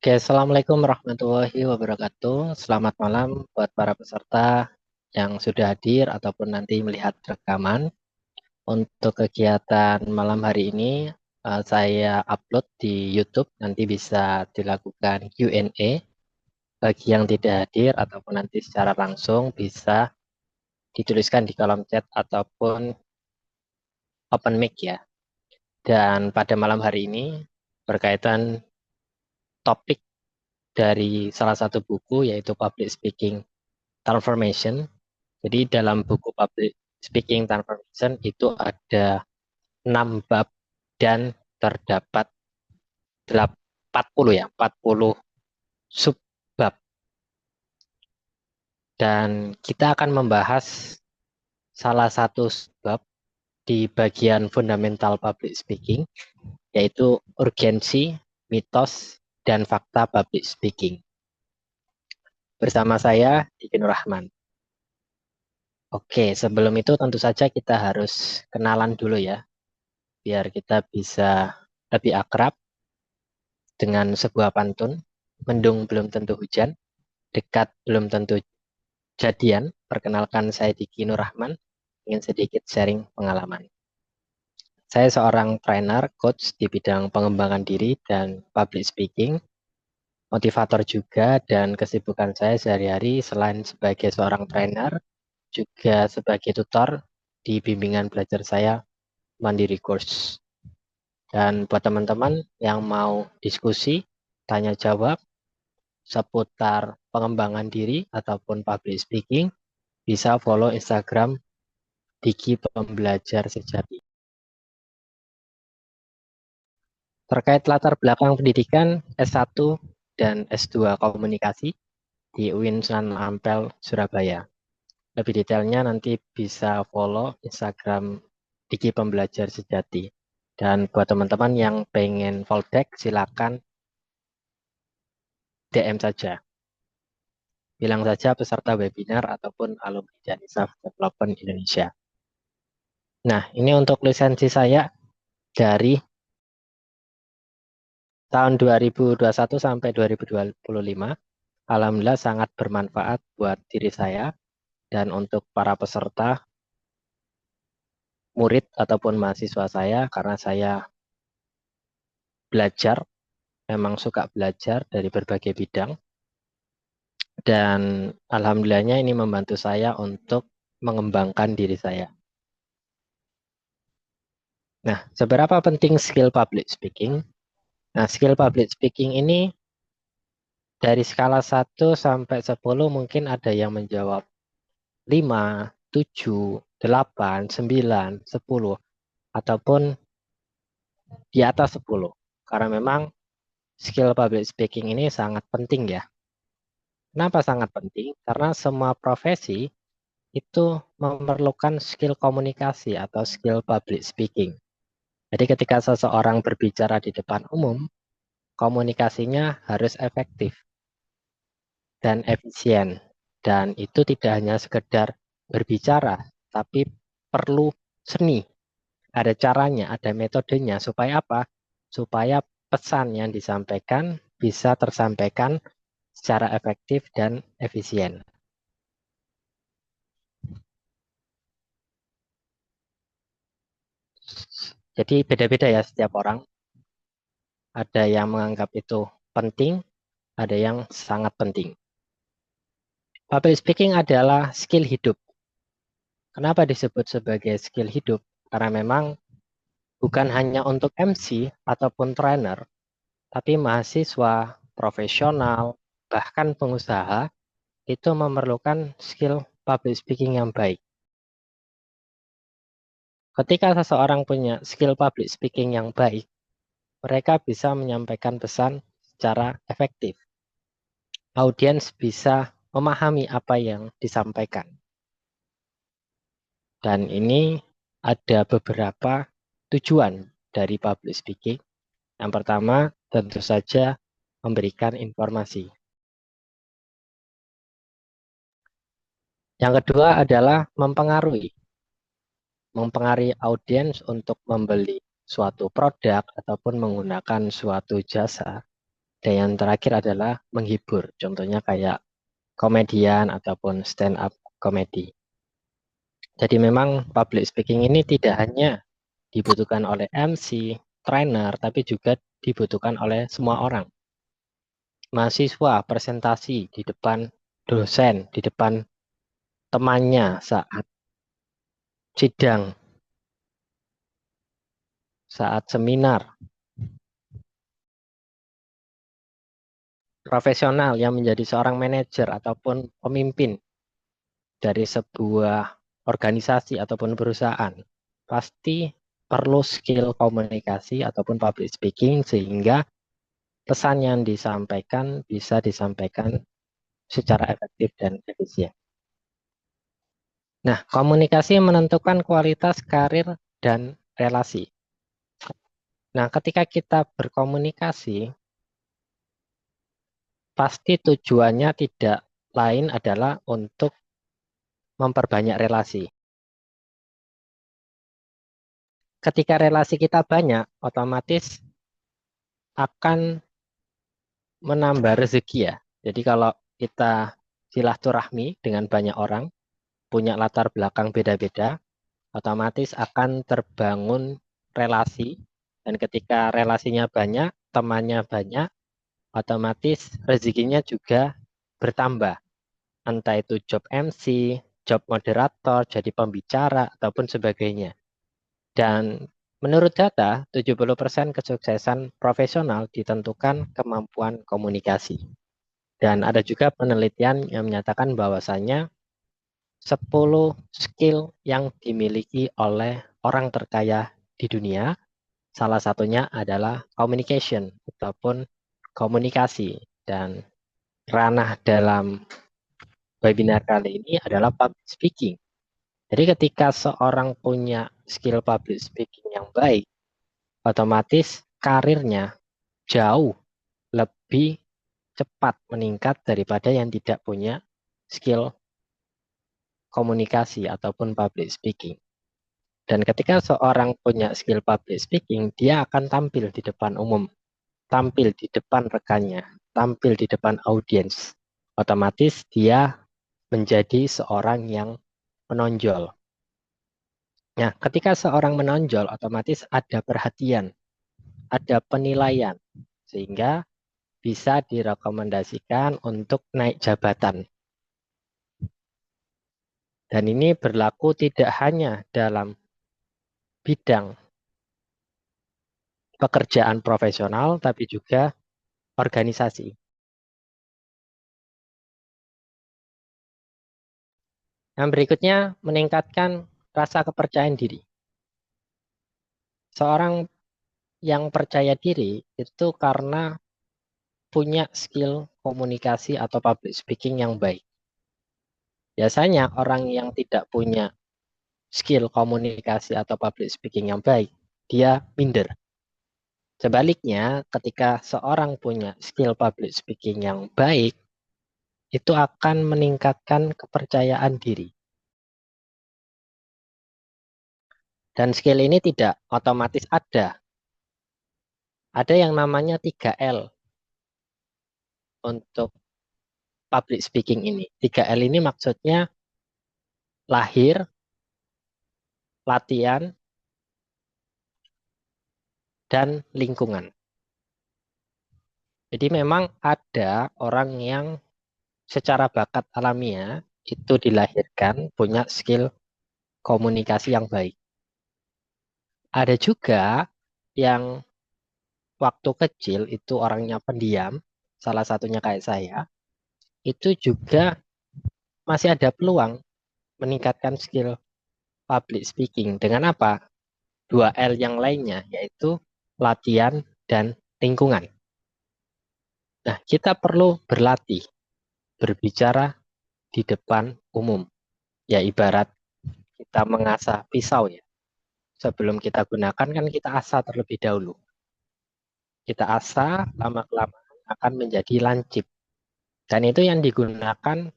Oke, Assalamualaikum warahmatullahi wabarakatuh. Selamat malam buat para peserta yang sudah hadir ataupun nanti melihat rekaman. Untuk kegiatan malam hari ini, saya upload di YouTube. Nanti bisa dilakukan Q&A. Bagi yang tidak hadir ataupun nanti secara langsung bisa dituliskan di kolom chat ataupun open mic ya. Dan pada malam hari ini berkaitan topik dari salah satu buku yaitu Public Speaking Transformation. Jadi dalam buku Public Speaking Transformation itu ada 6 bab dan terdapat 40 subbab. Dan kita akan membahas salah satu bab di bagian fundamental public speaking, yaitu urgensi, mitos, dan fakta public speaking. Bersama saya, Diki Nur Rahman. Oke, sebelum itu tentu saja kita harus kenalan dulu ya, biar kita bisa lebih akrab dengan sebuah pantun. Mendung belum tentu hujan, dekat belum tentu jadian. Perkenalkan, saya Diki Nur Rahman, ingin sedikit sharing pengalaman. Saya seorang trainer, coach di bidang pengembangan diri dan public speaking, motivator juga, dan kesibukan saya sehari-hari selain sebagai seorang trainer, juga sebagai tutor di bimbingan belajar saya Mandiri Course. Dan buat teman-teman yang mau diskusi, tanya jawab seputar pengembangan diri ataupun public speaking, bisa follow Instagram Diki Pembelajar Sejati. Terkait latar belakang pendidikan S1 dan S2 Komunikasi di UIN Sunan Ampel, Surabaya. Lebih detailnya nanti bisa follow Instagram Diki Pembelajar Sejati. Dan buat teman-teman yang pengen fallback, silakan DM saja. Bilang saja peserta webinar ataupun alumni Janisa Development Indonesia. Nah, ini untuk lisensi saya dari tahun 2021 sampai 2025. Alhamdulillah sangat bermanfaat buat diri saya dan untuk para peserta, murid ataupun mahasiswa saya, karena saya belajar, memang suka belajar dari berbagai bidang. Dan alhamdulillahnya ini membantu saya untuk mengembangkan diri saya. Nah, seberapa penting skill public speaking? Nah, skill public speaking ini dari skala 1 sampai 10 mungkin ada yang menjawab 5, 7, 8, 9, 10, ataupun di atas 10. Karena memang skill public speaking ini sangat penting ya. Kenapa sangat penting? Karena semua profesi itu memerlukan skill komunikasi atau skill public speaking. Jadi ketika seseorang berbicara di depan umum, komunikasinya harus efektif dan efisien. Dan itu tidak hanya sekedar berbicara, tapi perlu seni. Ada caranya, ada metodenya. Supaya apa? Supaya pesan yang disampaikan bisa tersampaikan secara efektif dan efisien. Jadi beda-beda ya setiap orang. Ada yang menganggap itu penting, ada yang sangat penting. Public speaking adalah skill hidup. Kenapa disebut sebagai skill hidup? Karena memang bukan hanya untuk MC ataupun trainer, tapi mahasiswa, profesional, bahkan pengusaha itu memerlukan skill public speaking yang baik. Ketika seseorang punya skill public speaking yang baik, mereka bisa menyampaikan pesan secara efektif. Audiens bisa memahami apa yang disampaikan. Dan ini ada beberapa tujuan dari public speaking. Yang pertama, tentu saja memberikan informasi. Yang kedua adalah mempengaruhi audiens untuk membeli suatu produk ataupun menggunakan suatu jasa. Dan yang terakhir adalah menghibur. Contohnya kayak komedian ataupun stand up comedy. Jadi memang public speaking ini tidak hanya dibutuhkan oleh MC, trainer, tapi juga dibutuhkan oleh semua orang. Mahasiswa presentasi di depan dosen, di depan temannya saat sidang, saat seminar. Profesional yang menjadi seorang manajer ataupun pemimpin dari sebuah organisasi ataupun perusahaan pasti perlu skill komunikasi ataupun public speaking sehingga pesan yang disampaikan bisa disampaikan secara efektif dan efisien. Nah, komunikasi menentukan kualitas karir dan relasi. Nah, ketika kita berkomunikasi, pasti tujuannya tidak lain adalah untuk memperbanyak relasi. Ketika relasi kita banyak, otomatis akan menambah rezeki ya. Jadi kalau kita silaturahmi dengan banyak orang, punya latar belakang beda-beda, otomatis akan terbangun relasi. Dan ketika relasinya banyak, temannya banyak, otomatis rezekinya juga bertambah. Entah itu job MC, job moderator, jadi pembicara, ataupun sebagainya. Dan menurut data, 70% kesuksesan profesional ditentukan kemampuan komunikasi. Dan ada juga penelitian yang menyatakan bahwasannya 10 skill yang dimiliki oleh orang terkaya di dunia, salah satunya adalah communication ataupun komunikasi. Dan ranah dalam webinar kali ini adalah public speaking. Jadi ketika seorang punya skill public speaking yang baik, otomatis karirnya jauh lebih cepat meningkat daripada yang tidak punya skill komunikasi ataupun public speaking. Dan ketika seorang punya skill public speaking, dia akan tampil di depan umum, tampil di depan rekannya, tampil di depan audiens. Otomatis dia menjadi seorang yang menonjol. Nah, ketika seorang menonjol, otomatis ada perhatian, ada penilaian, sehingga bisa direkomendasikan untuk naik jabatan. Dan ini berlaku tidak hanya dalam bidang pekerjaan profesional, tapi juga organisasi. Yang berikutnya, meningkatkan rasa kepercayaan diri. Seorang yang percaya diri itu karena punya skill komunikasi atau public speaking yang baik. Biasanya orang yang tidak punya skill komunikasi atau public speaking yang baik, dia minder. Sebaliknya, ketika seorang punya skill public speaking yang baik, itu akan meningkatkan kepercayaan diri. Dan skill ini tidak otomatis ada. Ada yang namanya 3L untuk public speaking ini. 3L ini maksudnya lahir, latihan, dan lingkungan. Jadi memang ada orang yang secara bakat alamiah itu dilahirkan punya skill komunikasi yang baik. Ada juga yang waktu kecil itu orangnya pendiam, salah satunya kayak saya, itu juga masih ada peluang meningkatkan skill public speaking. Dengan apa? 2L yang lainnya, yaitu latihan dan lingkungan. Nah, kita perlu berlatih, berbicara di depan umum. Ya, ibarat kita mengasah pisau ya. Sebelum kita gunakan kan kita asah terlebih dahulu. Kita asah, lama-kelamaan akan menjadi lancip. Dan itu yang digunakan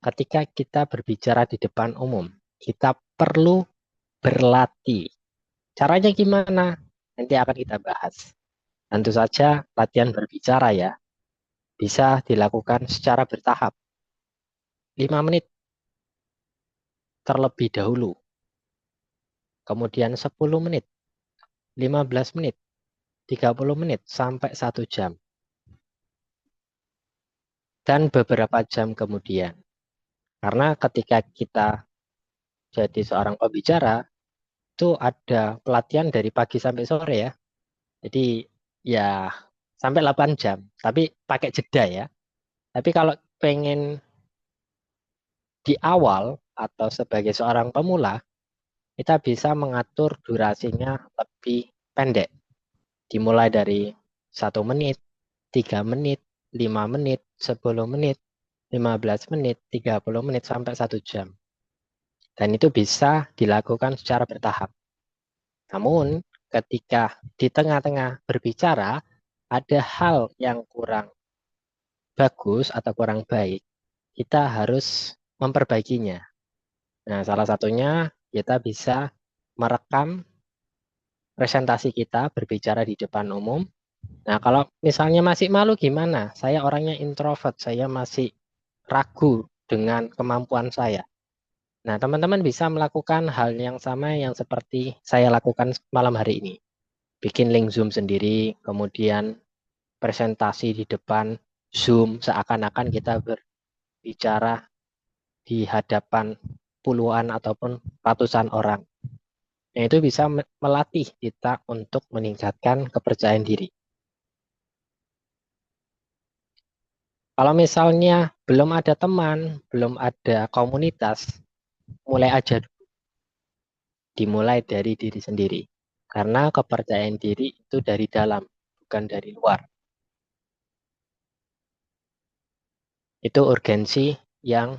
ketika kita berbicara di depan umum. Kita perlu berlatih. Caranya gimana? Nanti akan kita bahas. Tentu saja latihan berbicara ya, bisa dilakukan secara bertahap. 5 menit terlebih dahulu, kemudian 10 menit, 15 menit, 30 menit, sampai 1 jam. Dan beberapa jam kemudian. Karena ketika kita jadi seorang pembicara, itu ada pelatihan dari pagi sampai sore ya. Jadi ya sampai 8 jam, tapi pakai jeda ya. Tapi kalau pengen di awal atau sebagai seorang pemula, kita bisa mengatur durasinya lebih pendek. Dimulai dari 1 menit, 3 menit, 5 menit, 10 menit, 15 menit, 30 menit, sampai 1 jam. Dan itu bisa dilakukan secara bertahap. Namun, ketika di tengah-tengah berbicara, ada hal yang kurang bagus atau kurang baik, kita harus memperbaikinya. Nah, salah satunya kita bisa merekam presentasi kita berbicara di depan umum. Nah, kalau misalnya masih malu gimana? Saya orangnya introvert, saya masih ragu dengan kemampuan saya. Nah, teman-teman bisa melakukan hal yang sama yang seperti saya lakukan malam hari ini. Bikin link Zoom sendiri, kemudian presentasi di depan Zoom seakan-akan kita berbicara di hadapan puluhan ataupun ratusan orang. Nah, itu bisa melatih kita untuk meningkatkan kepercayaan diri. Kalau misalnya belum ada teman, belum ada komunitas, mulai aja, dimulai dari diri sendiri. Karena kepercayaan diri itu dari dalam, bukan dari luar. Itu urgensi yang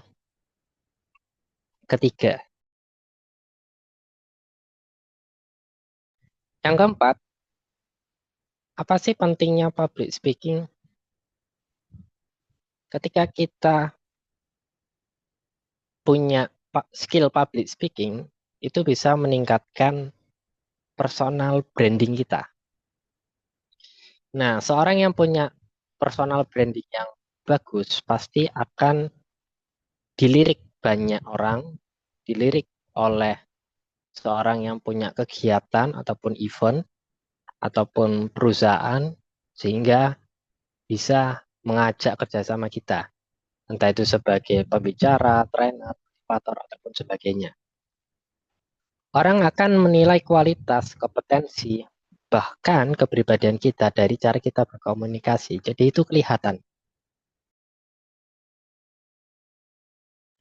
ketiga. Yang keempat, apa sih pentingnya public speaking? Ketika kita punya skill public speaking, itu bisa meningkatkan personal branding kita. Nah, seorang yang punya personal branding yang bagus pasti akan dilirik banyak orang, dilirik oleh seorang yang punya kegiatan ataupun event ataupun perusahaan, sehingga bisa mengajak kerjasama kita. Entah itu sebagai pembicara, trainer, motivator, ataupun sebagainya. Orang akan menilai kualitas, kompetensi, bahkan kepribadian kita dari cara kita berkomunikasi. Jadi itu kelihatan.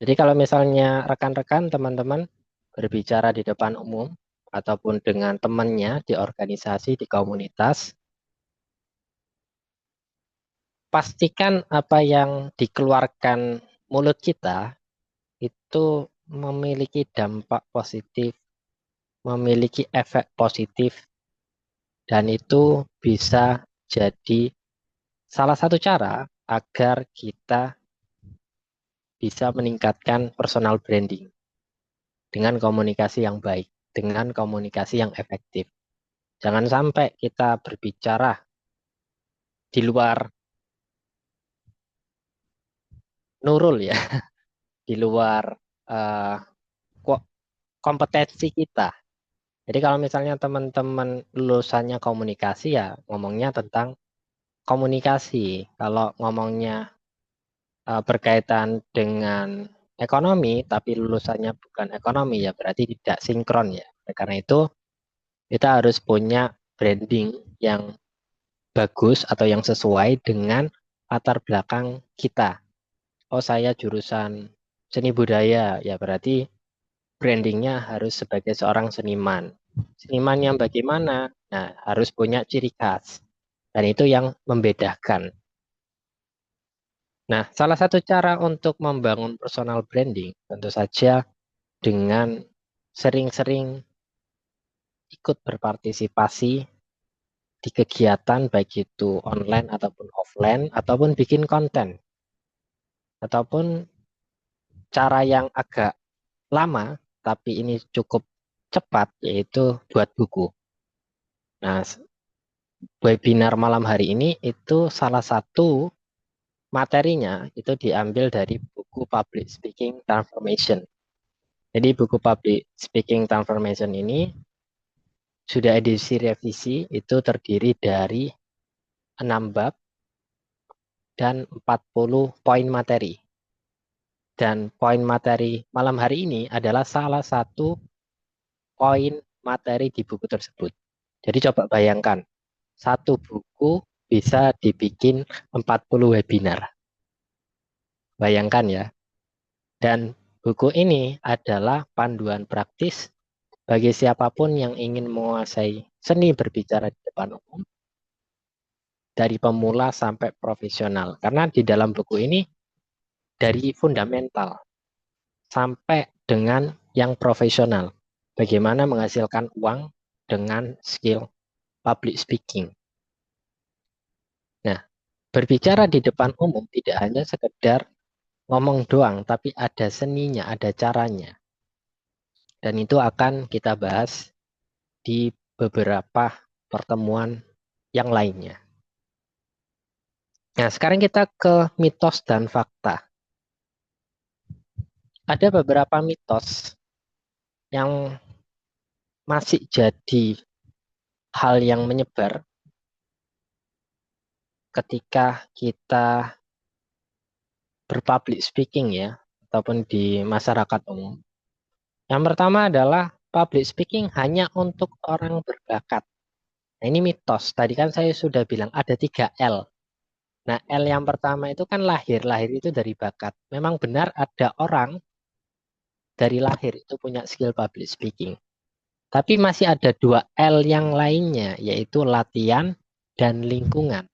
Jadi kalau misalnya rekan-rekan, teman-teman berbicara di depan umum ataupun dengan temannya di organisasi, di komunitas, pastikan apa yang dikeluarkan mulut kita itu memiliki dampak positif, memiliki efek positif, dan itu bisa jadi salah satu cara agar kita bisa meningkatkan personal branding dengan komunikasi yang baik, dengan komunikasi yang efektif. Jangan sampai kita berbicara di luar nurul ya, di luar uh, kompetensi kita. Jadi kalau misalnya teman-teman lulusannya komunikasi ya ngomongnya tentang komunikasi. Kalau ngomongnya berkaitan dengan ekonomi tapi lulusannya bukan ekonomi ya berarti tidak sinkron ya. Karena itu kita harus punya branding yang bagus atau yang sesuai dengan latar belakang kita. Oh, saya jurusan seni budaya, ya berarti brandingnya harus sebagai seorang seniman. Seniman yang bagaimana? Nah, harus punya ciri khas. Dan itu yang membedakan. Nah, salah satu cara untuk membangun personal branding tentu saja dengan sering-sering ikut berpartisipasi di kegiatan baik itu online ataupun offline ataupun bikin konten ataupun cara yang agak lama tapi ini cukup cepat yaitu buat buku. Nah, webinar malam hari ini itu salah satu materinya itu diambil dari buku Public Speaking Transformation. Jadi buku Public Speaking Transformation ini sudah edisi revisi, itu terdiri dari 6 bab dan 40 poin materi. Dan poin materi malam hari ini adalah salah satu poin materi di buku tersebut. Jadi coba bayangkan, satu buku bisa dibikin 40 webinar. Bayangkan ya. Dan buku ini adalah panduan praktis bagi siapapun yang ingin menguasai seni berbicara di depan umum, dari pemula sampai profesional. Karena di dalam buku ini, dari fundamental sampai dengan yang profesional, bagaimana menghasilkan uang dengan skill public speaking. Nah, berbicara di depan umum tidak hanya sekedar ngomong doang, tapi ada seninya, ada caranya. Dan itu akan kita bahas di beberapa pertemuan yang lainnya. Nah, sekarang kita ke mitos dan fakta. Ada beberapa mitos yang masih jadi hal yang menyebar ketika kita berpublic speaking ya, ataupun di masyarakat umum. Yang pertama adalah public speaking hanya untuk orang berbakat. Nah, ini mitos. Tadi kan saya sudah bilang ada 3 L. Nah, L yang pertama itu kan lahir. Lahir itu dari bakat. Memang benar ada orang dari lahir itu punya skill public speaking. Tapi masih ada 2 L yang lainnya, yaitu latihan dan lingkungan.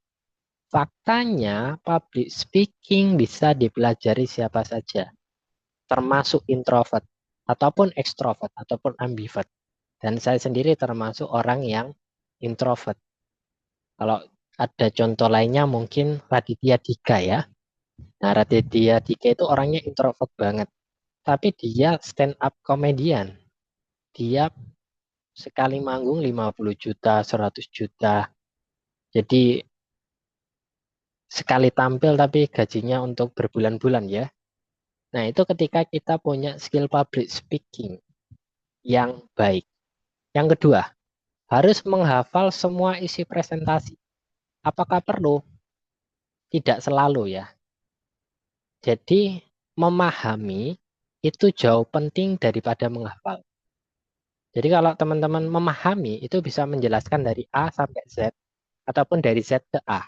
Faktanya, public speaking bisa dipelajari siapa saja, termasuk introvert, ataupun ekstrovert, ataupun ambivert. Dan saya sendiri termasuk orang yang introvert. Kalau ada contoh lainnya mungkin Raditya Dika ya. Nah, Raditya Dika itu orangnya introvert banget. Tapi dia stand up comedian. Dia sekali manggung 50 juta, 100 juta. Jadi sekali tampil tapi gajinya untuk berbulan-bulan ya. Nah, itu ketika kita punya skill public speaking yang baik. Yang kedua, harus menghafal semua isi presentasi. Apakah perlu? Tidak selalu ya. Jadi, memahami itu jauh penting daripada menghafal. Jadi kalau teman-teman memahami itu bisa menjelaskan dari A sampai Z ataupun dari Z ke A.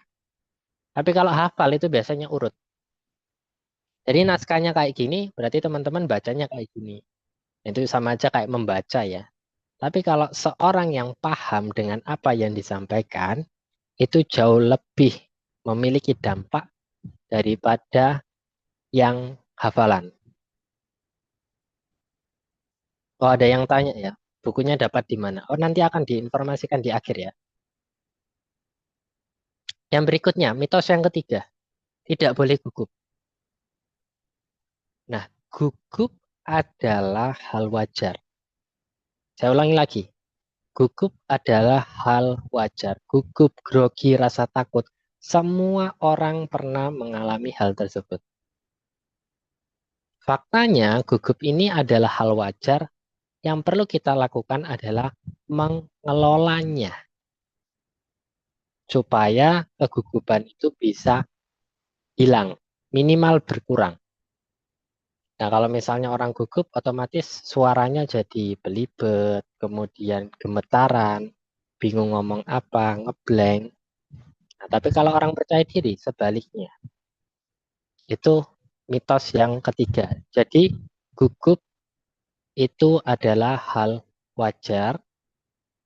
Tapi kalau hafal itu biasanya urut. Jadi naskahnya kayak gini, berarti teman-teman bacanya kayak gini. Itu sama aja kayak membaca ya. Tapi kalau seorang yang paham dengan apa yang disampaikan, itu jauh lebih memiliki dampak daripada yang hafalan. Oh, ada yang tanya ya, bukunya dapat di mana? Oh, nanti akan diinformasikan di akhir ya. Yang berikutnya, mitos yang ketiga, tidak boleh gugup. Nah, gugup adalah hal wajar. Saya ulangi lagi, gugup adalah hal wajar. Gugup, grogi, rasa takut. Semua orang pernah mengalami hal tersebut. Faktanya, gugup ini adalah hal wajar. Yang perlu kita lakukan adalah mengelolanya. Supaya kegugupan itu bisa hilang, minimal berkurang. Nah, kalau misalnya orang gugup, otomatis suaranya jadi belibet, kemudian gemetaran, bingung ngomong apa, ngeblank. Nah, tapi kalau orang percaya diri, sebaliknya. Itu mitos yang ketiga. Jadi, gugup itu adalah hal wajar,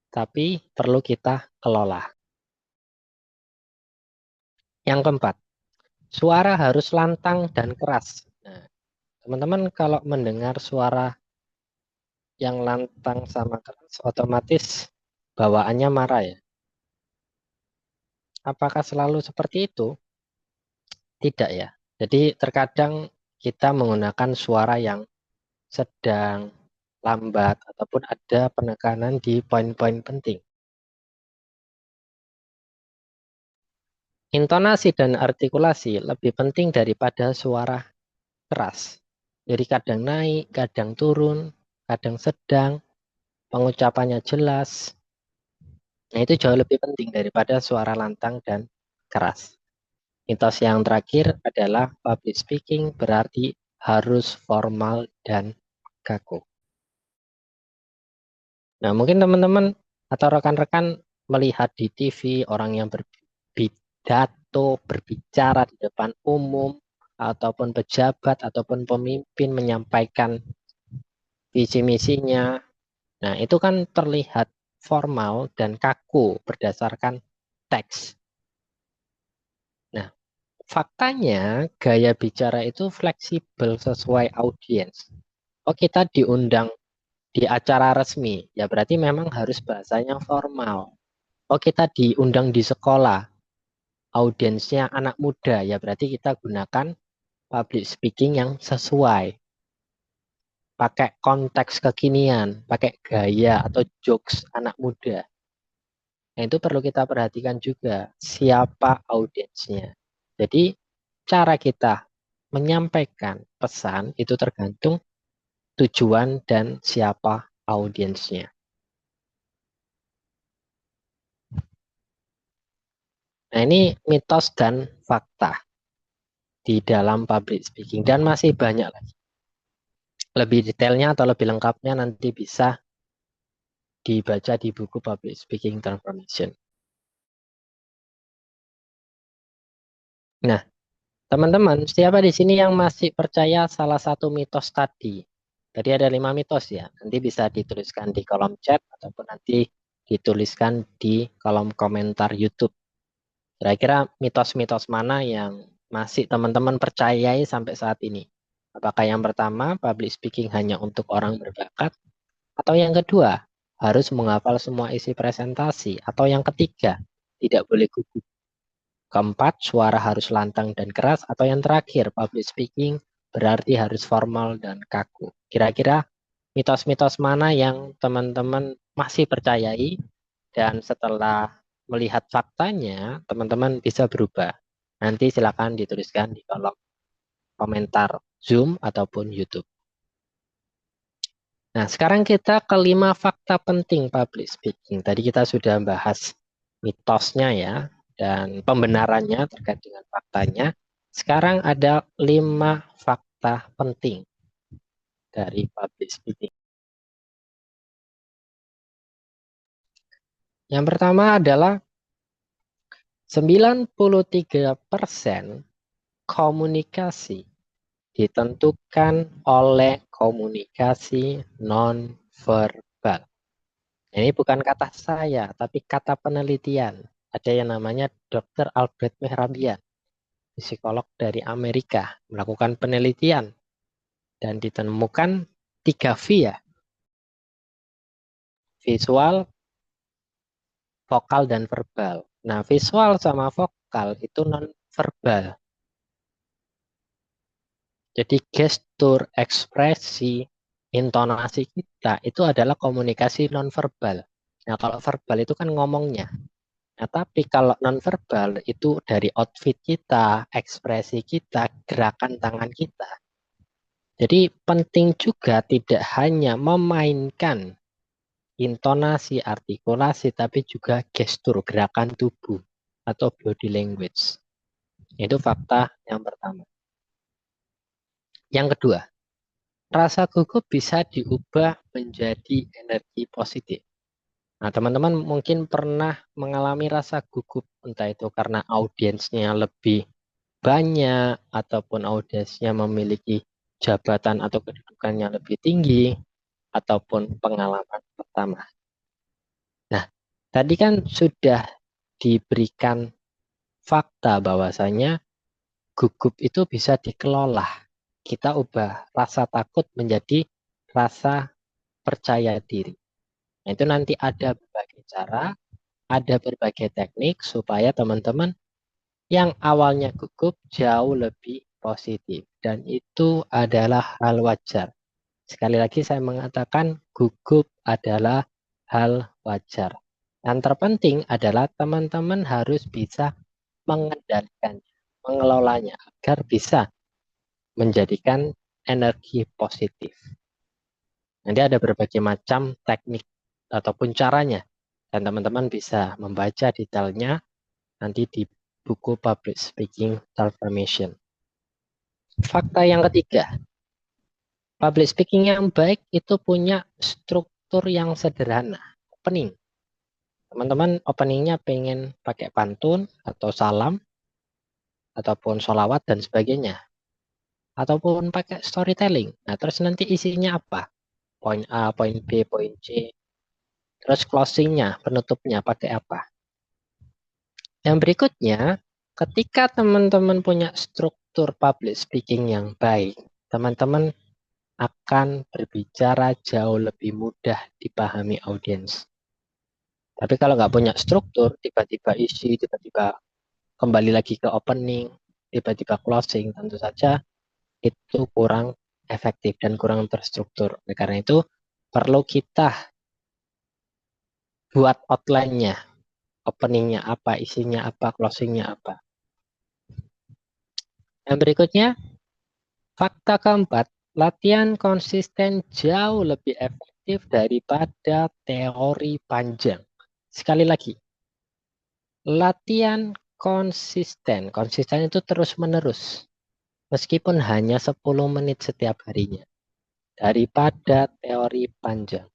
tapi perlu kita kelola. Yang keempat, suara harus lantang dan keras. Nah, teman-teman kalau mendengar suara yang lantang sama keras, otomatis bawaannya marah ya. Apakah selalu seperti itu? Tidak ya. Jadi terkadang kita menggunakan suara yang sedang, lambat, ataupun ada penekanan di poin-poin penting. intonasi dan artikulasi lebih penting daripada suara keras. Jadi kadang naik, kadang turun, kadang sedang, pengucapannya jelas. Nah, itu jauh lebih penting daripada suara lantang dan keras. Mitos yang terakhir adalah public speaking berarti harus formal dan kaku. Nah, mungkin teman-teman atau rekan-rekan melihat di TV orang yang berpidato, berbicara di depan umum, ataupun pejabat, ataupun pemimpin menyampaikan visi misinya. Nah, itu kan terlihat formal dan kaku berdasarkan teks. Nah, faktanya gaya bicara itu fleksibel sesuai audiens. Oh, kita diundang di acara resmi, ya berarti memang harus bahasanya formal. Oh, kita diundang di sekolah, audiensnya anak muda, ya berarti kita gunakan public speaking yang sesuai. Pakai konteks kekinian, pakai gaya atau jokes anak muda. Nah, itu perlu kita perhatikan juga siapa audiensnya. Jadi, cara kita menyampaikan pesan itu tergantung tujuan dan siapa audiensnya. Nah, ini mitos dan fakta di dalam public speaking dan masih banyak lagi. Lebih detailnya atau lebih lengkapnya nanti bisa dibaca di buku Public Speaking Transformation. Nah, teman-teman, siapa di sini yang masih percaya salah satu mitos tadi? Tadi ada 5 mitos ya. Nanti bisa dituliskan di kolom chat ataupun nanti dituliskan di kolom komentar YouTube. Kira-kira mitos-mitos mana yang masih teman-teman percayai sampai saat ini? Apakah yang pertama, public speaking hanya untuk orang berbakat? Atau yang kedua, harus menghafal semua isi presentasi? Atau yang ketiga, tidak boleh gugup? Keempat, suara harus lantang dan keras. Atau yang terakhir, public speaking berarti harus formal dan kaku. Kira-kira mitos-mitos mana yang teman-teman masih percayai dan setelah melihat faktanya, teman-teman bisa berubah. Nanti silakan dituliskan di kolom komentar Zoom ataupun YouTube. Nah, sekarang kita ke 5 fakta penting public speaking. Tadi kita sudah bahas mitosnya ya, dan pembenarannya terkait dengan faktanya. Sekarang ada 5 fakta penting dari public speaking. Yang pertama adalah 93% komunikasi ditentukan oleh komunikasi non-verbal. Ini bukan kata saya, tapi kata penelitian. Ada yang namanya Dr. Albert Mehrabian, psikolog dari Amerika, melakukan penelitian dan ditemukan 3V ya, visual, vokal, dan verbal. Nah, visual sama vokal itu non-verbal. Jadi gestur, ekspresi, intonasi kita itu adalah komunikasi non-verbal. Nah, kalau verbal itu kan ngomongnya. Nah, tapi kalau non-verbal itu dari outfit kita, ekspresi kita, gerakan tangan kita. Jadi penting juga tidak hanya memainkan intonasi, artikulasi, tapi juga gestur, gerakan tubuh atau body language. Itu fakta yang pertama. Yang kedua, rasa gugup bisa diubah menjadi energi positif. Nah, teman-teman mungkin pernah mengalami rasa gugup, entah itu karena audiensnya lebih banyak, ataupun audiensnya memiliki jabatan atau kedudukannya lebih tinggi, ataupun pengalaman pertama. Nah, tadi kan sudah diberikan fakta bahwasanya gugup itu bisa dikelola. Kita ubah rasa takut menjadi rasa percaya diri. Nah, itu nanti ada berbagai cara, ada berbagai teknik supaya teman-teman yang awalnya gugup jauh lebih positif. Dan itu adalah hal wajar. Sekali lagi saya mengatakan gugup adalah hal wajar. Yang terpenting adalah teman-teman harus bisa mengendalikannya, mengelolanya agar bisa menjadikan energi positif. Nanti ada berbagai macam teknik ataupun caranya, dan teman-teman bisa membaca detailnya nanti di buku Public Speaking Transformation. Fakta yang ketiga, public speaking yang baik itu punya struktur yang sederhana. Opening. Teman-teman openingnya pengen pakai pantun atau salam, ataupun sholawat dan sebagainya. Ataupun pakai storytelling. Nah, terus nanti isinya apa? Poin A, poin B, poin C. Terus closingnya, penutupnya pakai apa? Yang berikutnya, ketika teman-teman punya struktur public speaking yang baik, teman-teman akan berbicara jauh lebih mudah dipahami audiens. Tapi kalau nggak punya struktur, tiba-tiba isi, tiba-tiba kembali lagi ke opening, tiba-tiba closing, tentu saja itu kurang efektif dan kurang terstruktur. Oleh karena itu, perlu kita buat outline-nya, openingnya apa, isinya apa, closingnya apa. Yang berikutnya, fakta keempat, latihan konsisten jauh lebih efektif daripada teori panjang. Sekali lagi, latihan konsisten. Konsisten itu terus-menerus. Meskipun hanya 10 menit setiap harinya. Daripada teori panjang.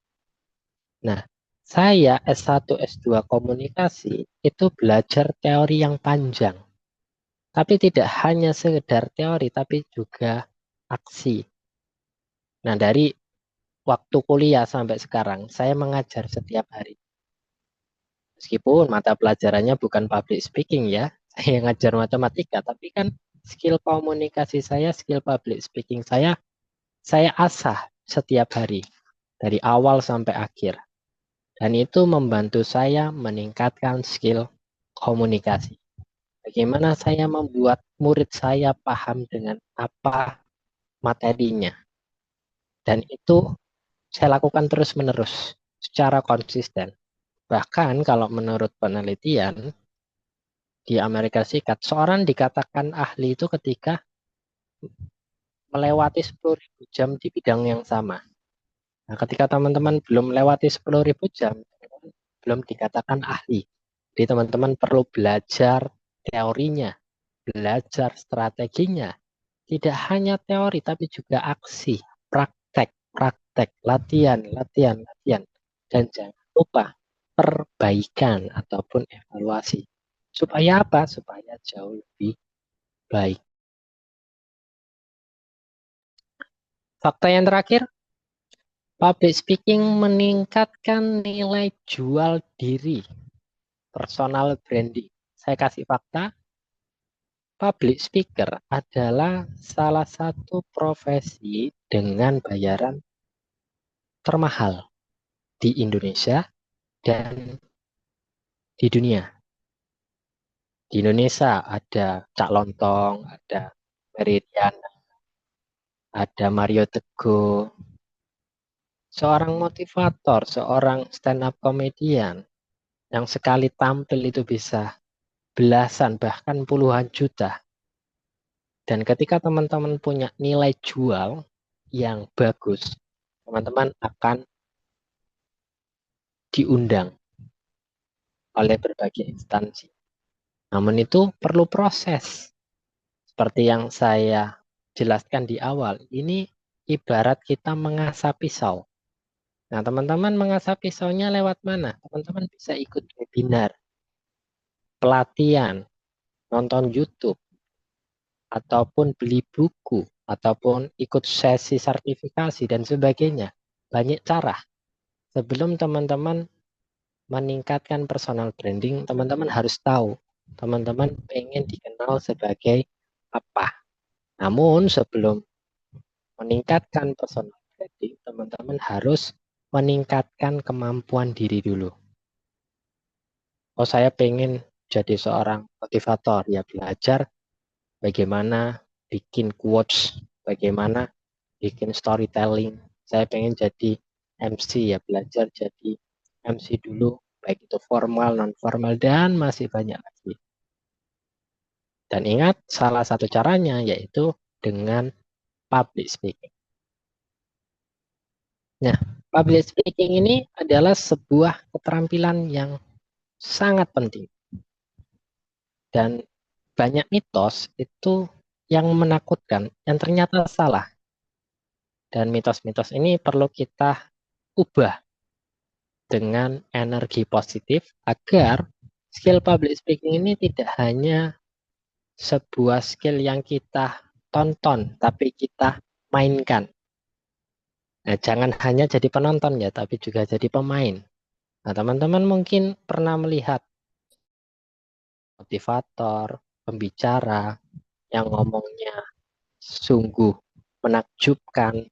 Nah, saya S1, S2 komunikasi itu belajar teori yang panjang. Tapi tidak hanya sekedar teori, tapi juga aksi. Nah, dari waktu kuliah sampai sekarang, saya mengajar setiap hari. Meskipun mata pelajarannya bukan public speaking ya, saya ngajar matematika, tapi kan skill komunikasi saya, skill public speaking saya asah setiap hari. Dari awal sampai akhir. Dan itu membantu saya meningkatkan skill komunikasi. Bagaimana saya membuat murid saya paham dengan apa materinya. Dan itu saya lakukan terus-menerus secara konsisten. Bahkan kalau menurut penelitian di Amerika Serikat, seorang dikatakan ahli itu ketika melewati 10.000 jam di bidang yang sama. Nah, ketika teman-teman belum melewati 10.000 jam, belum dikatakan ahli. Jadi teman-teman perlu belajar teorinya, belajar strateginya. Tidak hanya teori, tapi juga aksi, praktek, praktek, latihan, latihan, latihan. Dan jangan lupa perbaikan ataupun evaluasi. Supaya apa? Supaya jauh lebih baik. Fakta yang terakhir, public speaking meningkatkan nilai jual diri, personal branding. Saya kasih fakta, public speaker adalah salah satu profesi dengan bayaran termahal di Indonesia dan di dunia. Di Indonesia ada Cak Lontong, ada Meridian, ada Mario Teguh, seorang motivator, seorang stand up comedian yang sekali tampil itu bisa belasan bahkan puluhan juta. Dan ketika teman-teman punya nilai jual yang bagus, teman-teman akan diundang oleh berbagai instansi. Namun itu perlu proses. Seperti yang saya jelaskan di awal, ini ibarat kita mengasah pisau. Nah, teman-teman mengasah pisaunya lewat mana? Teman-teman bisa ikut webinar, pelatihan, nonton YouTube, ataupun beli buku, ataupun ikut sesi sertifikasi, dan sebagainya. Banyak cara. Sebelum teman-teman meningkatkan personal branding, teman-teman harus tahu. Teman-teman pengen dikenal sebagai apa. Namun sebelum meningkatkan personal branding, teman-teman harus meningkatkan kemampuan diri dulu. Oh, saya pengen jadi seorang motivator, ya belajar bagaimana bikin quotes, bagaimana bikin storytelling. Saya pengen jadi MC, ya belajar jadi MC dulu, baik itu formal, non formal, dan masih banyak lagi. Dan ingat, salah satu caranya yaitu dengan public speaking. Nah, public speaking ini adalah sebuah keterampilan yang sangat penting. Dan banyak mitos itu yang menakutkan, yang ternyata salah. Dan mitos-mitos ini perlu kita ubah dengan energi positif agar skill public speaking ini tidak hanya sebuah skill yang kita tonton, tapi kita mainkan. Nah, jangan hanya jadi penonton ya, tapi juga jadi pemain. Nah, teman-teman mungkin pernah melihat motivator, pembicara yang ngomongnya sungguh menakjubkan.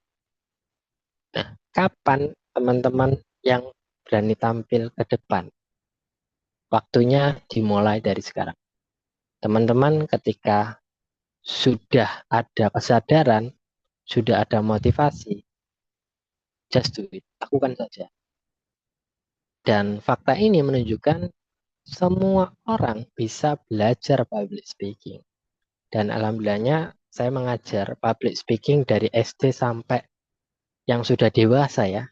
Nah, kapan teman-teman yang berani tampil ke depan? Waktunya dimulai dari sekarang. Teman-teman ketika sudah ada kesadaran, sudah ada motivasi, just do it, lakukan saja. Dan fakta ini menunjukkan semua orang bisa belajar public speaking. Dan alhamdulillahnya saya mengajar public speaking dari SD sampai yang sudah dewasa ya.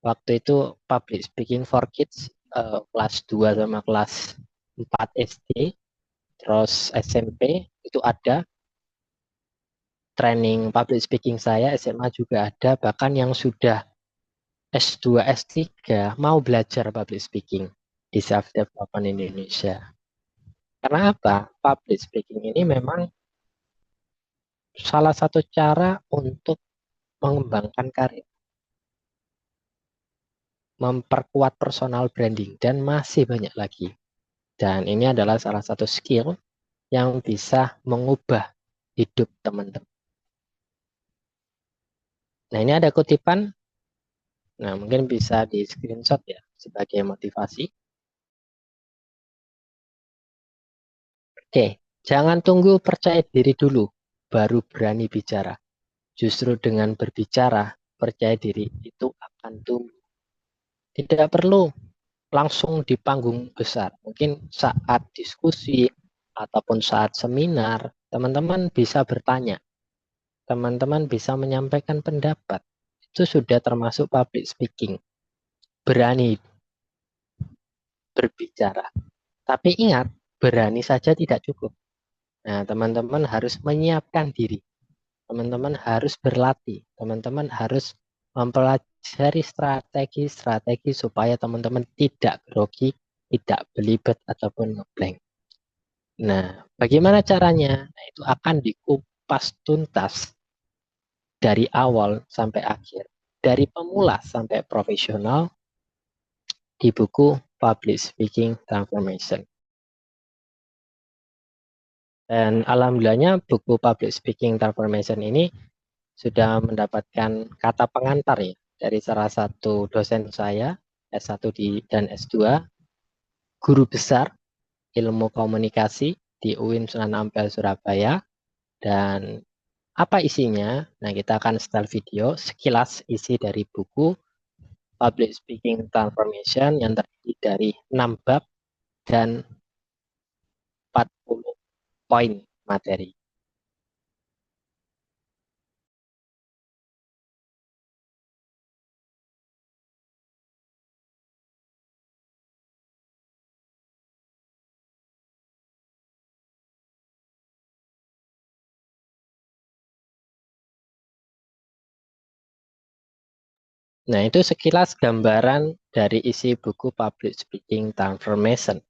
Waktu itu public speaking for kids kelas 2 sama kelas 4 SD. Terus SMP itu ada training public speaking saya, SMA juga ada, bahkan yang sudah S2, S3 mau belajar public speaking di Self Development Indonesia. Karena apa? Public speaking ini memang salah satu cara untuk mengembangkan karir, memperkuat personal branding, dan masih banyak lagi. Dan ini adalah salah satu skill yang bisa mengubah hidup teman-teman. Nah, ini ada kutipan. Nah, mungkin bisa di screenshot ya sebagai motivasi. Oke, jangan tunggu percaya diri dulu, baru berani bicara. Justru dengan berbicara, percaya diri itu akan tumbuh. Tidak perlu langsung di panggung besar. Mungkin saat diskusi ataupun saat seminar, teman-teman bisa bertanya. Teman-teman bisa menyampaikan pendapat. Itu sudah termasuk public speaking. Berani berbicara. Tapi ingat, berani saja tidak cukup. Nah, teman-teman harus menyiapkan diri. Teman-teman harus berlatih. Teman-teman harus mempelajari strategi-strategi supaya teman-teman tidak grogi, tidak belibet ataupun ngeblank. Nah, bagaimana caranya? Nah, itu akan dikupas tuntas dari awal sampai akhir, dari pemula sampai profesional di buku Public Speaking Transformation. Dan alhamdulillahnya buku Public Speaking Transformation ini sudah mendapatkan kata pengantar ya dari salah satu dosen saya S1 dan S2, guru besar ilmu komunikasi di UIN Sunan Ampel Surabaya. Dan apa isinya? Nah, kita akan setel video sekilas isi dari buku Public Speaking Transformation yang terdiri dari 6 bab dan 40 poin materi. Nah, itu sekilas gambaran dari isi buku Public Speaking Transformation.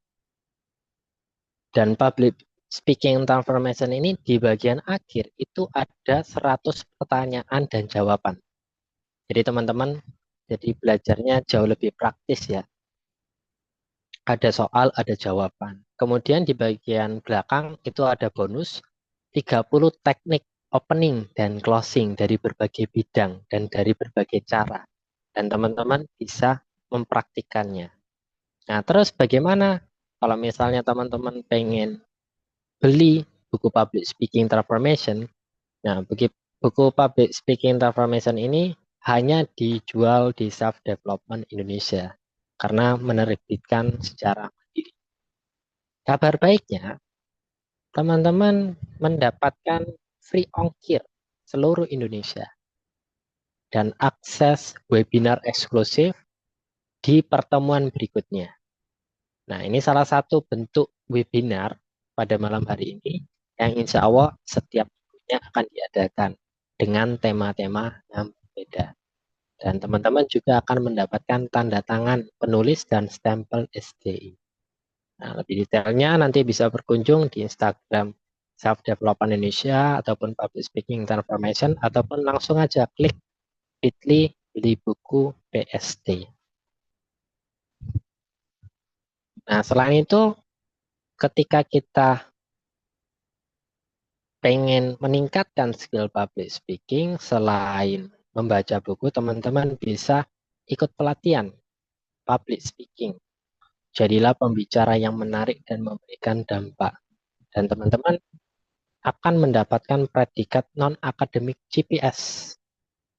Dan Public Speaking Transformation ini di bagian akhir itu ada 100 pertanyaan dan jawaban. Jadi teman-teman jadi belajarnya jauh lebih praktis ya. Ada soal, ada jawaban. Kemudian di bagian belakang itu ada bonus 30 teknik opening dan closing dari berbagai bidang dan dari berbagai cara. Dan teman-teman bisa mempraktikannya. Nah, terus bagaimana kalau misalnya teman-teman pengen beli buku Public Speaking Transformation? Nah, buku Public Speaking Transformation ini hanya dijual di Self Development Indonesia karena menerbitkan secara mandiri. Kabar baiknya, teman-teman mendapatkan free ongkir seluruh Indonesia dan akses webinar eksklusif di pertemuan berikutnya. Nah, ini salah satu bentuk webinar pada malam hari ini yang insya Allah setiap minggunya akan diadakan dengan tema-tema yang berbeda. Dan teman-teman juga akan mendapatkan tanda tangan penulis dan stempel SDI. Nah, lebih detailnya nanti bisa berkunjung di Instagram Self Development Indonesia ataupun Public Speaking Transformation ataupun langsung aja klik bit.ly beli buku PST. Nah, selain itu ketika kita pengen meningkatkan skill public speaking, selain membaca buku, teman-teman bisa ikut pelatihan public speaking. Jadilah pembicara yang menarik dan memberikan dampak. Dan teman-teman akan mendapatkan predikat non-akademik GPS.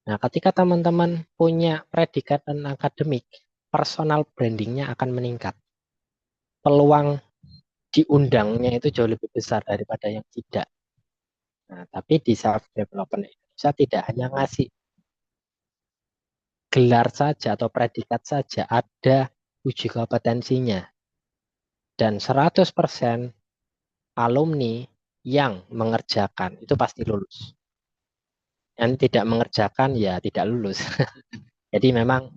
Nah, ketika teman-teman punya predikat non-akademik, personal brandingnya akan meningkat. Peluang diundangnya itu jauh lebih besar daripada yang tidak. Nah, tapi di self development Indonesia tidak hanya ngasih gelar saja atau predikat saja, ada uji kompetensinya. Dan 100% alumni yang mengerjakan itu pasti lulus. Yang tidak mengerjakan ya tidak lulus. Jadi memang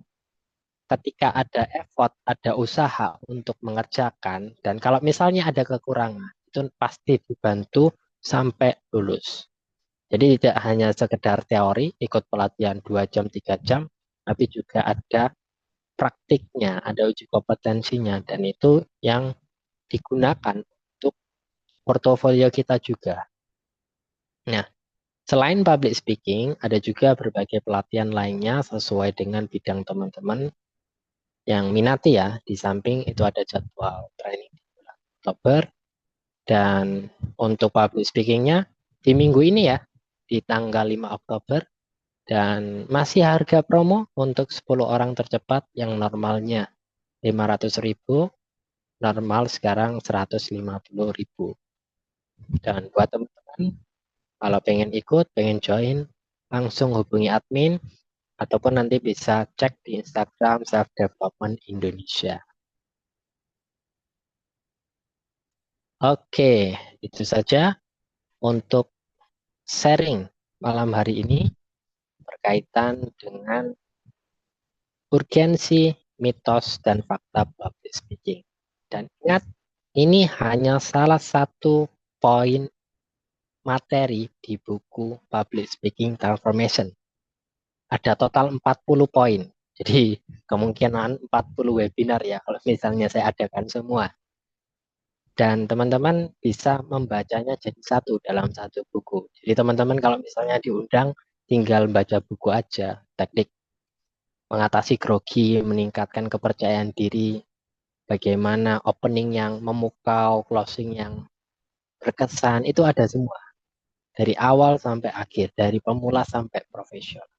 ketika ada effort, ada usaha untuk mengerjakan, dan kalau misalnya ada kekurangan, itu pasti dibantu sampai lulus. Jadi tidak hanya sekedar teori, ikut pelatihan 2 jam, 3 jam, tapi juga ada praktiknya, ada uji kompetensinya, dan itu yang digunakan untuk portofolio kita juga. Nah, selain public speaking, ada juga berbagai pelatihan lainnya sesuai dengan bidang teman-teman yang minati ya. Di samping itu ada jadwal training di bulan Oktober, dan untuk public speakingnya di minggu ini ya, di tanggal 5 Oktober, dan masih harga promo untuk 10 orang tercepat yang normalnya 500.000, normal sekarang 150.000. Dan buat teman-teman, kalau pengen ikut, pengen join, langsung hubungi admin, ataupun nanti bisa cek di Instagram Self Development Indonesia. Oke, itu saja untuk sharing malam hari ini berkaitan dengan urgensi, mitos, dan fakta public speaking. Dan ingat, ini hanya salah satu poin materi di buku Public Speaking Transformation. Ada total 40 poin. Jadi kemungkinan 40 webinar ya kalau misalnya saya adakan semua. Dan teman-teman bisa membacanya jadi satu dalam satu buku. Jadi teman-teman kalau misalnya diundang tinggal baca buku aja. Teknik mengatasi grogi, meningkatkan kepercayaan diri, bagaimana opening yang memukau, closing yang berkesan, itu ada semua. Dari awal sampai akhir, dari pemula sampai profesional.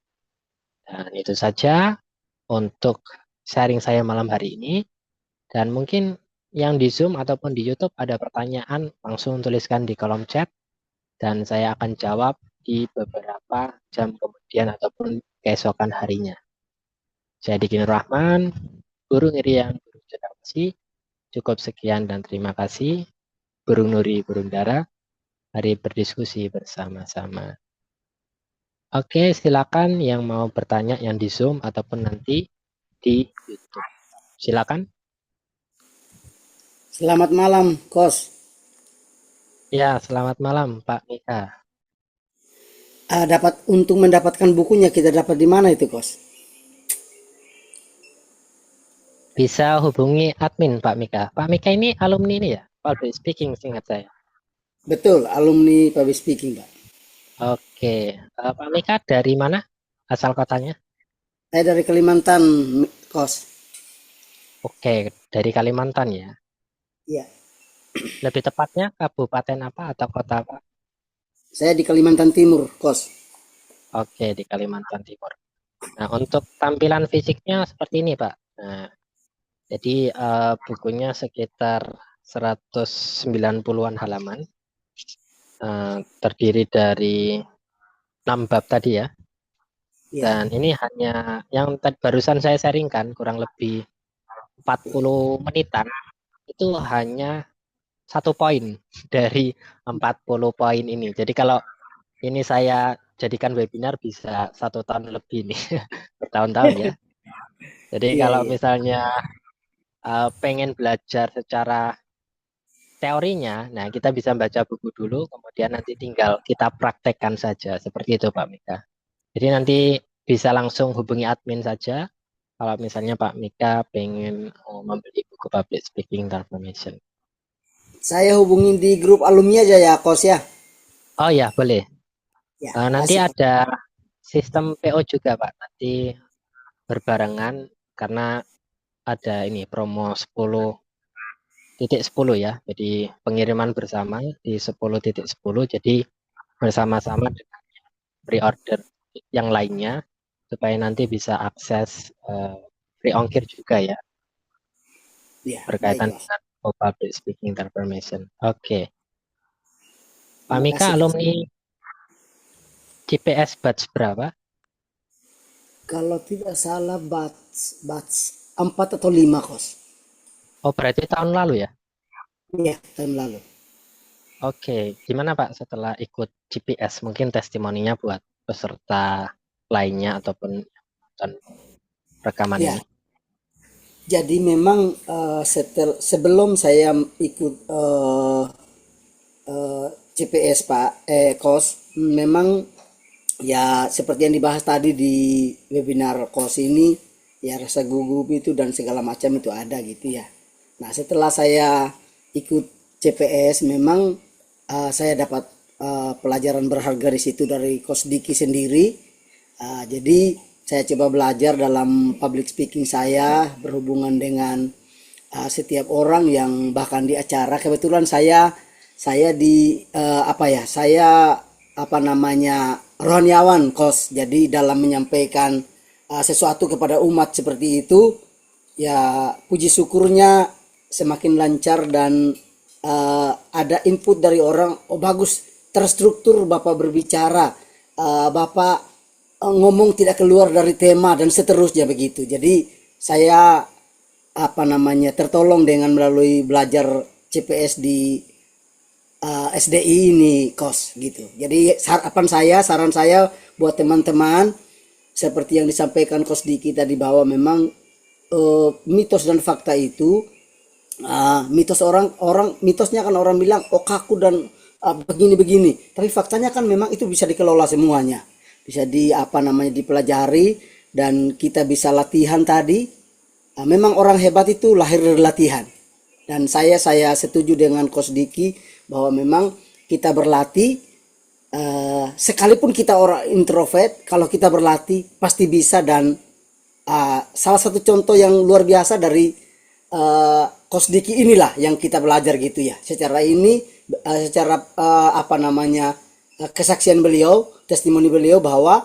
Dan itu saja untuk sharing saya malam hari ini. Dan mungkin yang di Zoom ataupun di YouTube ada pertanyaan, langsung tuliskan di kolom chat. Dan saya akan jawab di beberapa jam kemudian ataupun keesokan harinya. Saya Diki Nur Rahman, Guru Ngirian, Guru Cendrawasih. Cukup sekian dan terima kasih. Burung Nuri, Burung Dara. Mari berdiskusi bersama-sama. Oke, silakan yang mau bertanya yang di Zoom ataupun nanti di YouTube. Silakan. Selamat malam, Kos. Ya, selamat malam Pak Mika. Dapat untuk mendapatkan bukunya kita dapat di mana itu, Kos? Bisa hubungi admin Pak Mika. Pak Mika ini alumni ini ya, public speaking singkat saya. Betul, alumni public speaking, Pak. Oke, Pak Mika dari mana asal kotanya? Saya dari Kalimantan, Kos. Oke, dari Kalimantan ya. Iya, Lebih tepatnya kabupaten apa atau kota apa? saya di Kalimantan Timur, Kos. Oke, di Kalimantan Timur. Nah, untuk tampilan fisiknya seperti ini, Pak. Nah, jadi bukunya sekitar 190-an halaman. terdiri dari 6 bab tadi ya. Iya. Dan ini hanya yang barusan saya sharingkan kurang lebih 40 menitan itu hanya 1 poin dari 40 poin ini. Jadi kalau ini saya jadikan webinar bisa 1 tahun lebih nih, bertahun-tahun ya. Jadi Iya, kalau iya. misalnya pengen belajar secara teorinya, nah kita bisa baca buku dulu, kemudian nanti tinggal kita praktekkan saja. Seperti itu Pak Mika. Jadi nanti bisa langsung hubungi admin saja kalau misalnya Pak Mika pengen membeli buku Public Speaking Transformation. Saya hubungin di grup alumni aja ya, Kos ya. Oh ya, boleh. Ya, Nanti makasih, Kos. ada sistem PO juga Pak. Nanti berbarengan karena ada ini promo 10.10 ya. Jadi pengiriman bersama di 10.10. Jadi bersama-sama dengan pre-order yang lainnya supaya nanti bisa akses free ongkir juga ya Ya, baik, berkaitan Kos. dengan public speaking transformation. Oke. Pak Terima Mika kasih, Kos. alumni CPS batch berapa? Kalau tidak salah batch 4 atau 5, Kos. Oh, berarti tahun lalu ya? Iya, tahun lalu. Oke, gimana Pak setelah ikut GPS? Mungkin testimoninya buat peserta lainnya ataupun yang nonton rekaman Ya, ini. jadi memang sebelum saya ikut CPS Pak, Kos, memang ya seperti yang dibahas tadi di webinar Kos ini, ya rasa gugup itu dan segala macam itu ada gitu ya. Nah, setelah saya ikut CPS memang saya dapat pelajaran berharga di situ dari Kos Diki sendiri. Jadi saya coba belajar dalam public speaking saya berhubungan dengan setiap orang yang bahkan di acara kebetulan saya di apa ya saya apa namanya rohaniawan Kos. Jadi dalam menyampaikan sesuatu kepada umat seperti itu ya puji syukurnya semakin lancar dan ada input dari orang, oh bagus terstruktur Bapak berbicara, Bapak ngomong tidak keluar dari tema dan seterusnya begitu. Jadi saya apa namanya tertolong dengan melalui belajar CPS di SDI ini Kos gitu. Jadi saran saya buat teman-teman seperti yang disampaikan Kos Diki tadi bahwa memang mitos dan fakta itu mitosnya kan orang bilang oh kaku dan begini-begini, tapi faktanya kan memang itu bisa dikelola semuanya, bisa di apa namanya dipelajari dan kita bisa latihan tadi. Memang orang hebat itu lahir dari latihan dan saya setuju dengan Coach Diki bahwa memang kita berlatih, sekalipun kita orang introvert kalau kita berlatih pasti bisa. Dan salah satu contoh yang luar biasa dari Coach Diki inilah yang kita belajar gitu ya. Secara ini secara apa namanya kesaksian beliau, testimoni beliau bahwa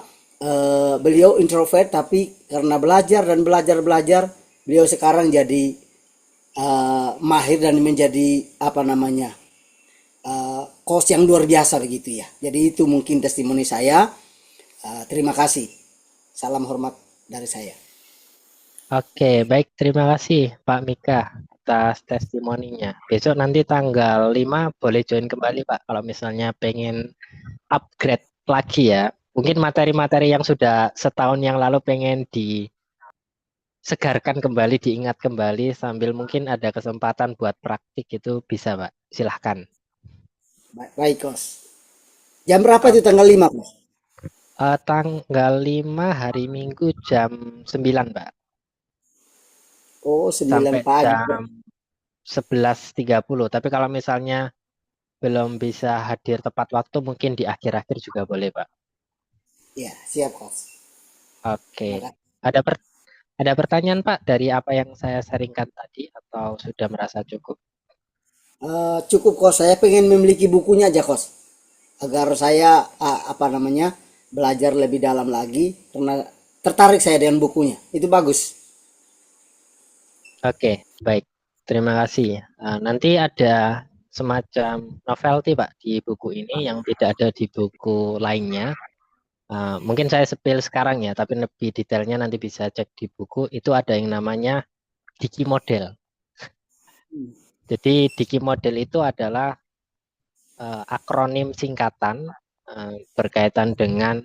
beliau introvert tapi karena belajar dan belajar beliau sekarang jadi mahir dan menjadi apa namanya coach yang luar biasa begitu ya. Jadi itu mungkin testimoni saya. Terima kasih. Salam hormat dari saya. Oke, baik. Terima kasih Pak Mika atas testimoninya. Besok nanti tanggal 5 boleh join kembali Pak kalau misalnya pengen upgrade lagi ya. Mungkin materi-materi yang sudah setahun yang lalu pengen disegarkan kembali, diingat kembali sambil mungkin ada kesempatan buat praktik itu bisa Pak. Silahkan. Baik, Kos. Jam berapa itu tanggal 5, Kos? Tanggal 5 hari Minggu jam 9 Pak. Oh, 9 Sampai pagi. jam 11.30. Tapi kalau misalnya belum bisa hadir tepat waktu, mungkin di akhir-akhir juga boleh, Pak. Ya, siap, Kos. Oke. Maka, Ada ada pertanyaan, Pak, dari apa yang saya sharingkan tadi atau sudah merasa cukup? cukup, Kos. Saya pengen memiliki bukunya aja, Kos. Agar saya apa namanya belajar lebih dalam lagi karena tertarik saya dengan bukunya. Itu bagus. Oke, baik. Terima kasih. Nanti ada semacam novelty Pak di buku ini yang tidak ada di buku lainnya. Mungkin saya spill sekarang ya, tapi lebih detailnya nanti bisa cek di buku. Itu ada yang namanya Diki Model. Jadi Diki Model itu adalah akronim singkatan berkaitan dengan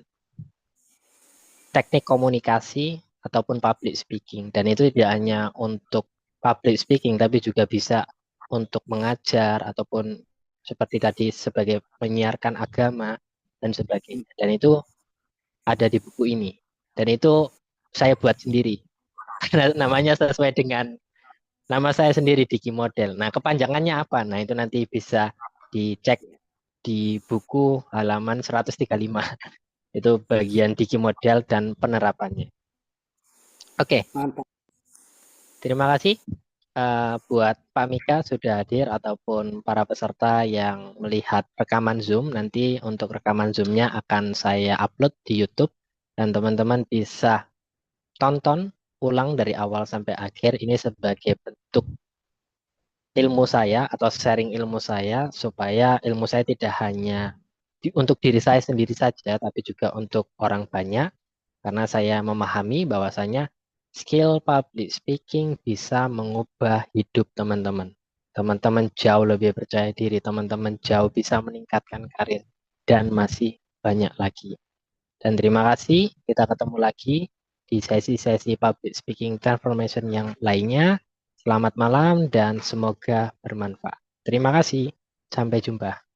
teknik komunikasi ataupun public speaking. Dan itu tidak hanya untuk public speaking, tapi juga bisa untuk mengajar ataupun seperti tadi sebagai menyiarkan agama dan sebagainya. Dan itu ada di buku ini. Dan itu saya buat sendiri. Karena namanya sesuai dengan nama saya sendiri, Diki Model. Nah, kepanjangannya apa? Nah, itu nanti bisa dicek di buku halaman 135. Itu bagian Diki Model dan penerapannya. Oke, Mantap. terima kasih buat Pak Mika sudah hadir ataupun para peserta yang melihat rekaman Zoom. Nanti untuk rekaman Zoom-nya akan saya upload di YouTube dan teman-teman bisa tonton ulang dari awal sampai akhir. Ini sebagai bentuk ilmu saya atau sharing ilmu saya supaya ilmu saya tidak hanya untuk diri saya sendiri saja, tapi juga untuk orang banyak. Karena saya memahami bahwasanya skill public speaking bisa mengubah hidup teman-teman. Teman-teman jauh lebih percaya diri, teman-teman jauh bisa meningkatkan karir, dan masih banyak lagi. Dan terima kasih, kita ketemu lagi di sesi-sesi public speaking transformation yang lainnya. Selamat malam dan semoga bermanfaat. Terima kasih, sampai jumpa.